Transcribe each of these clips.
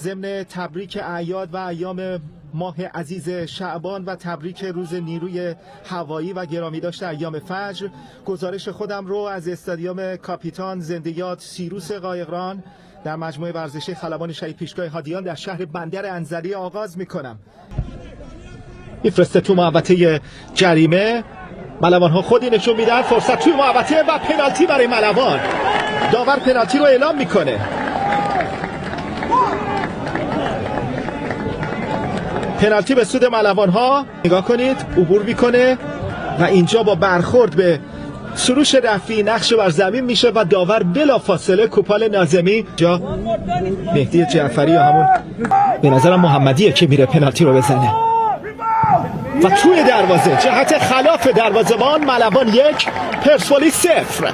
ضمن تبریک اعیاد و ایام ماه عزیز شعبان و تبریک روز نیروی هوایی و گرامی داشته ایام فجر، گزارش خودم رو از استادیوم کاپیتان زنده‌یاد سیروس قایقران در مجموعه ورزشی خلبان شهید پیشگاه هادیان در شهر بندر انزلی آغاز میکنم. میفرسته تو محوطه جریمه، ملوان ها خودی نشون میدن، فرصت توی محوطه و پنالتی برای ملوان. داور پنالتی رو اعلام میکنه. پنالتی به سود ملوان ها. نگاه کنید، عبور میکنه و اینجا با برخورد به سروش رفی نقش بر زمین میشه و داور بلا فاصله کوپال ناظمی جا مهدی جعفری یا همون به نظرم محمدیه که میره پنالتی رو بزنه و توی دروازه جهت خلاف دروازه‌بان. ملوان 1 پرسپولیس 0.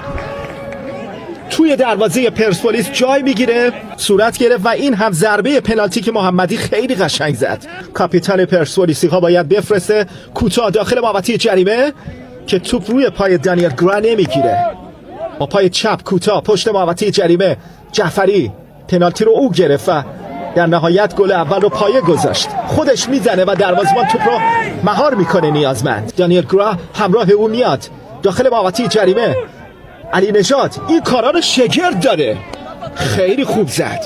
توی دروازه پرسپولیس جای میگیره، صورت گرفت و این هم ضربه پنالتی که محمدی خیلی قشنگ زد. کاپیتان پرسپولیسی ها باید بفرسته کوتاه داخل محوطه جریمه که توپ روی پای دانیل گرا نمیگیره. با پای چپ کوتاه پشت محوطه جریمه جعفری پنالتی رو او گرفت و در نهایت گل اول رو پایه گذاشت. خودش میزنه و دروازه‌بان توپ رو مهار میکنه نیازمند. دانیل گرا همراه او میاد داخل محوطه جریمه. علی نژاد این کارا رو شگرد داره، خیلی خوب زد.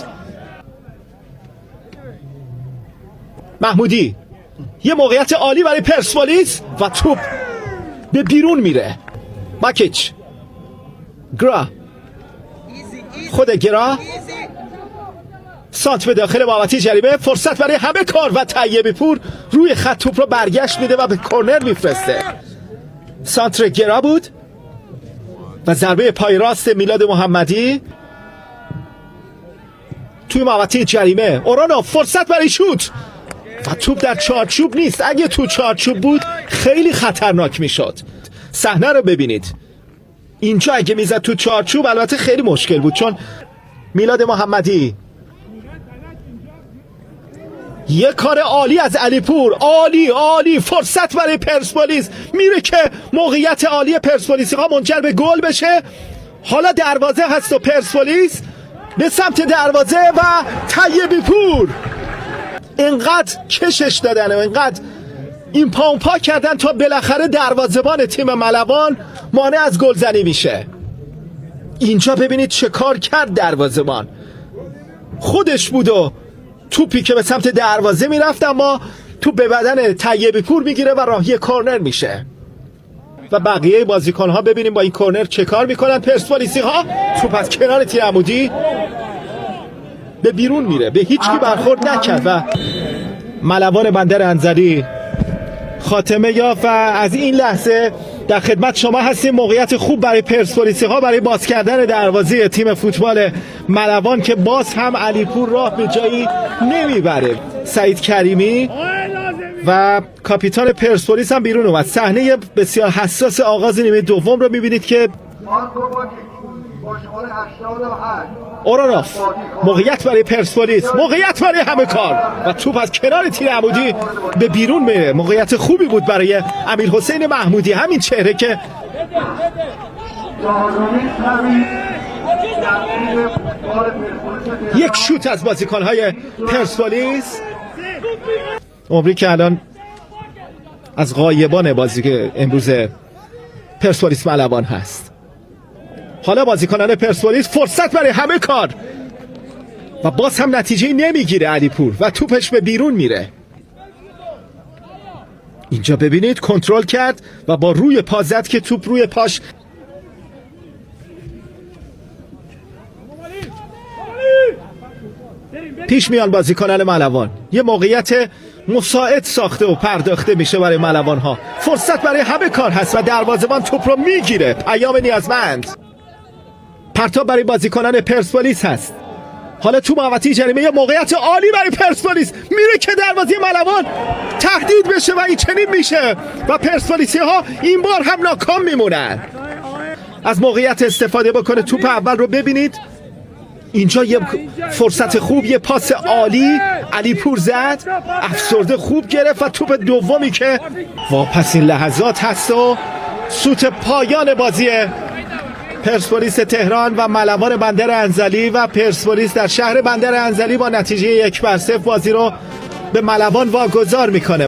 محمودی یه موقعیت عالی برای پرسپولیس و توپ به بیرون میره. ماکیچ، گرا، خود گرا سانت به داخل محوطه جریمه، فرصت برای همه کار و طیبی پور روی خط توپ رو برگشت میده و به کرنر میفرسته. سانتر گرا بود و ضربه پای راست میلاد محمدی توی محوطه جریمه. اورانا فرصت برای شوت و توپ در چارچوب نیست. اگه تو چارچوب بود خیلی خطرناک میشد. صحنه رو ببینید، اینجا اگه میزد تو چارچوب البته خیلی مشکل بود، چون میلاد محمدی یه کار عالی از علیپور، عالی فرصت برای پرسپولیس میره که موقعیت عالی پرسپولیسی ها منجر به گل بشه. حالا دروازه هست و پرسپولیس به سمت دروازه و طیبی پور اینقدر کشش دادن و اینقدر این پا کردن تا بالاخره دروازه‌بان تیم ملوان مانع از گلزنی میشه. اینجا ببینید چه کار کرد دروازه‌بان، خودش بود و توپی که به سمت دروازه میرفت اما توپ به بدن طیبی پور میگیره و راهی کورنر میشه. و بقیه بازیکن ها ببینیم با این کورنر چه کار میکنن. پرسپولیسی ها توپ از کنار تیر عمودی به بیرون میره، به هیچ کی برخورد نکرد و ملوان بندر انزلی خاتمه یافت. و از این لحظه در خدمت شما هستیم. موقعیت خوب برای پرسپولیسی ها برای باز کردن دروازه تیم فوتبال ملوان که باز هم علیپور راه به جایی نمیبره. سعید کریمی و کاپیتان پرسپولیس هم بیرون اومد. صحنه بسیار حساس آغاز نیمه دوم رو میبینید که اورانوف موقعیت برای پرسپولیس، موقعیت برای همه کار و توپ از کنار تیر عمودی به بیرون میره. موقعیت خوبی بود برای امیرحسین محمودی، همین چهره که یک شوت از بازیکن‌های پرسپولیس. عمری که الان از غایبان بازی که امروز پرسپولیس ملوان هست. حالا بازیکنان پرسپولیس فرصت برای همه کار و باز هم نتیجه نمیگیره علیپور و توپش به بیرون میره. اینجا ببینید کنترل کرد و با روی پا زد که توپ روی پاش پیش میان. بازیکنان ملوان یه موقعیت مساعد ساخته و پرداخته میشه برای ملوان ها. فرصت برای همه کار هست و دروازه‌بان توپ رو میگیره. پیام نیازمند، پرتاب برای بازیکنان پرسپولیس هست. حالا تو محوطه جریمه یه موقعیت عالی برای پرسپولیس میره که دروازه ملوان تهدید بشه و این چنین میشه و پرسپولیسی ها این بار هم ناکام میمونن. از موقعیت استفاده بکنه. توپ اول رو ببینید، اینجا یه فرصت خوب، یه پاس عالی علیپور زد، افسرده خوب گرفت و توپ دومی که واپس این لحظات هست و سوت پایان بازی پرسپولیس تهران و ملوان بندر انزلی و پرسپولیس در شهر بندر انزلی با نتیجه 1-0 بازی رو به ملوان واگذار میکنه.